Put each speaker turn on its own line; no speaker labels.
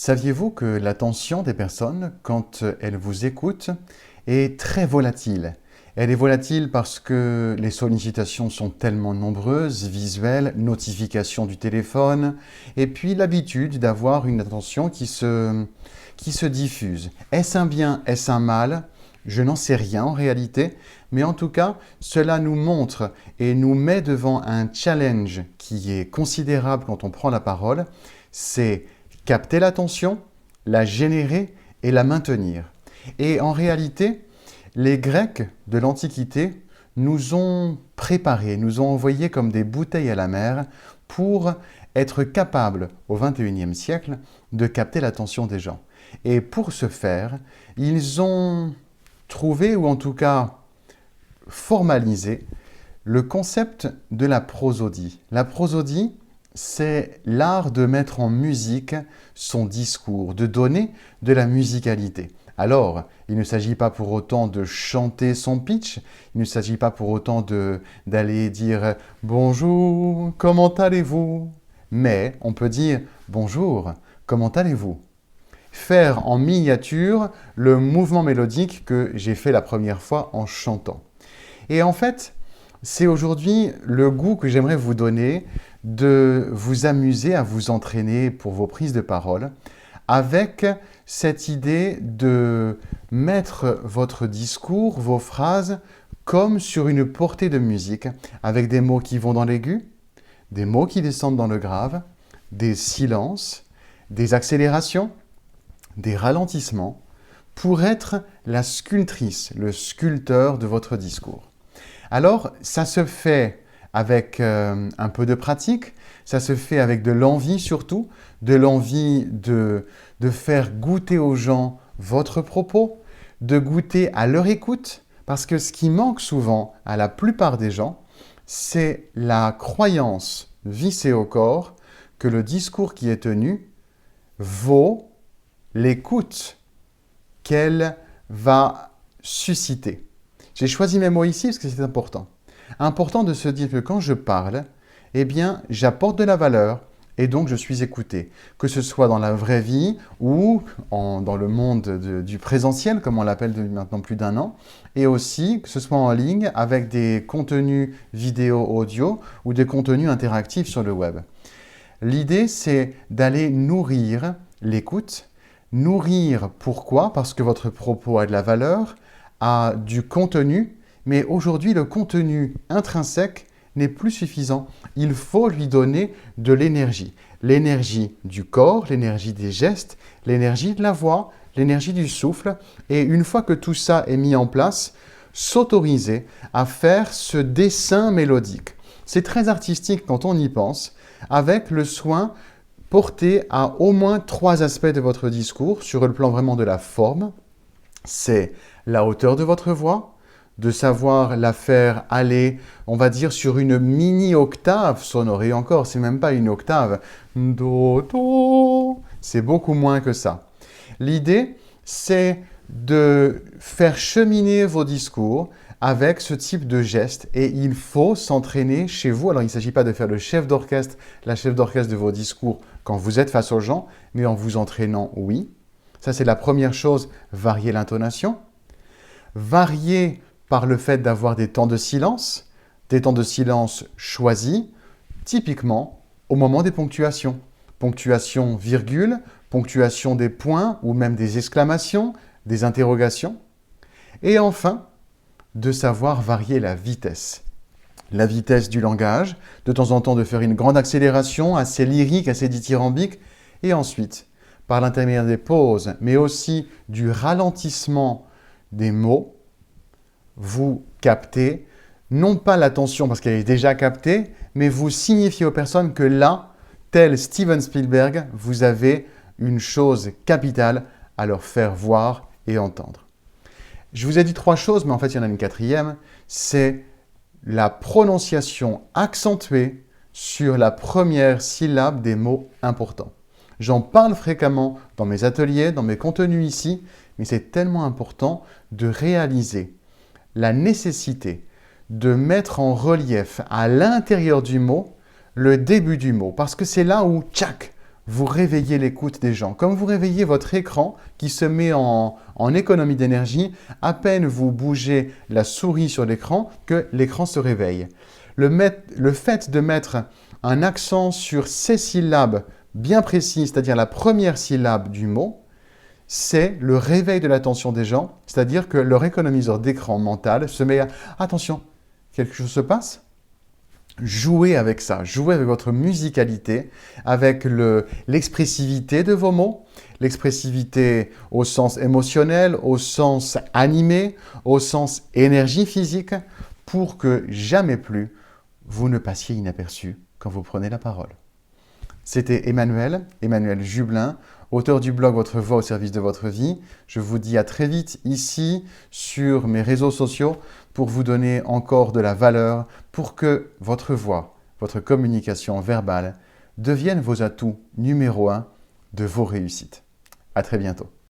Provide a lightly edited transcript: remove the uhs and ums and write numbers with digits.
Saviez-vous que l'attention des personnes, quand elles vous écoutent, est très volatile? Elle est volatile parce que les sollicitations sont tellement nombreuses, visuelles, notifications du téléphone, et puis l'habitude d'avoir une attention qui se diffuse. Est-ce un bien, est-ce un mal? Je n'en sais rien en réalité, mais en tout cas, cela nous montre et nous met devant un challenge qui est considérable quand on prend la parole, c'est capter l'attention, la générer et la maintenir. Et en réalité, les Grecs de l'Antiquité nous ont préparés, nous ont envoyés comme des bouteilles à la mer pour être capables, au XXIe siècle, de capter l'attention des gens. Et pour ce faire, ils ont trouvé, ou en tout cas formalisé, le concept de la prosodie. La prosodie, c'est l'art de mettre en musique son discours, de donner de la musicalité. Alors, il ne s'agit pas pour autant de chanter son pitch, il ne s'agit pas pour autant d'aller dire « Bonjour, comment allez-vous ?» Mais on peut dire « Bonjour, comment allez-vous ?» Faire en miniature le mouvement mélodique que j'ai fait la première fois en chantant. Et en fait, c'est aujourd'hui le goût que j'aimerais vous donner de vous amuser à vous entraîner pour vos prises de parole avec cette idée de mettre votre discours, vos phrases, comme sur une portée de musique, avec des mots qui vont dans l'aigu, des mots qui descendent dans le grave, des silences, des accélérations, des ralentissements, pour être la sculptrice, le sculpteur de votre discours. Alors, ça se fait avec un peu de pratique, ça se fait avec de l'envie surtout, de l'envie de faire goûter aux gens votre propos, de goûter à leur écoute, parce que ce qui manque souvent à la plupart des gens, c'est la croyance vissée au corps que le discours qui est tenu vaut l'écoute qu'elle va susciter. J'ai choisi mes mots ici parce que c'est important. Important de se dire que quand je parle, eh bien, j'apporte de la valeur et donc je suis écouté. Que ce soit dans la vraie vie ou dans le monde du présentiel, comme on l'appelle depuis maintenant plus d'un an, et aussi que ce soit en ligne avec des contenus vidéo, audio ou des contenus interactifs sur le web. L'idée, c'est d'aller nourrir l'écoute. Nourrir, pourquoi? Parce que votre propos a de la valeur, a du contenu, mais aujourd'hui, le contenu intrinsèque n'est plus suffisant. Il faut lui donner de l'énergie. L'énergie du corps, l'énergie des gestes, l'énergie de la voix, l'énergie du souffle. Et une fois que tout ça est mis en place, s'autoriser à faire ce dessin mélodique. C'est très artistique quand on y pense, avec le soin porté à au moins 3 aspects de votre discours sur le plan vraiment de la forme. C'est la hauteur de votre voix, de savoir la faire aller, on va dire, sur une mini-octave sonore. Et encore, c'est même pas une octave. Do, do. C'est beaucoup moins que ça. L'idée, c'est de faire cheminer vos discours avec ce type de geste. Et il faut s'entraîner chez vous. Alors, il ne s'agit pas de faire le chef d'orchestre, la chef d'orchestre de vos discours quand vous êtes face aux gens, mais en vous entraînant, oui. Ça, c'est la première chose, varier l'intonation. Varier par le fait d'avoir des temps de silence choisis, typiquement au moment des ponctuations. Ponctuation virgule, ponctuation des points ou même des exclamations, des interrogations. Et enfin, de savoir varier la vitesse. La vitesse du langage, de temps en temps de faire une grande accélération, assez lyrique, assez dithyrambique, et ensuite, par l'intermédiaire des pauses, mais aussi du ralentissement des mots, vous captez, non pas l'attention parce qu'elle est déjà captée, mais vous signifiez aux personnes que là, tel Steven Spielberg, vous avez une chose capitale à leur faire voir et entendre. Je vous ai dit 3 choses, mais en fait, il y en a une 4e, c'est la prononciation accentuée sur la première syllabe des mots importants. J'en parle fréquemment dans mes ateliers, dans mes contenus ici, mais c'est tellement important de réaliser la nécessité de mettre en relief à l'intérieur du mot le début du mot, parce que c'est là où, tchac, vous réveillez l'écoute des gens. Comme vous réveillez votre écran qui se met en économie d'énergie, à peine vous bougez la souris sur l'écran que l'écran se réveille. Le fait de mettre un accent sur ces syllabes bien précises, c'est-à-dire la première syllabe du mot, c'est le réveil de l'attention des gens, c'est-à-dire que leur économiseur d'écran mental se met à « Attention, quelque chose se passe ?» Jouez avec ça, jouez avec votre musicalité, avec l'expressivité de vos mots, l'expressivité au sens émotionnel, au sens animé, au sens énergie physique, pour que jamais plus vous ne passiez inaperçu quand vous prenez la parole. C'était Emmanuel Jublin, auteur du blog Votre voix au service de votre vie. Je vous dis à très vite ici sur mes réseaux sociaux pour vous donner encore de la valeur pour que votre voix, votre communication verbale deviennent vos atouts numéro 1 de vos réussites. À très bientôt.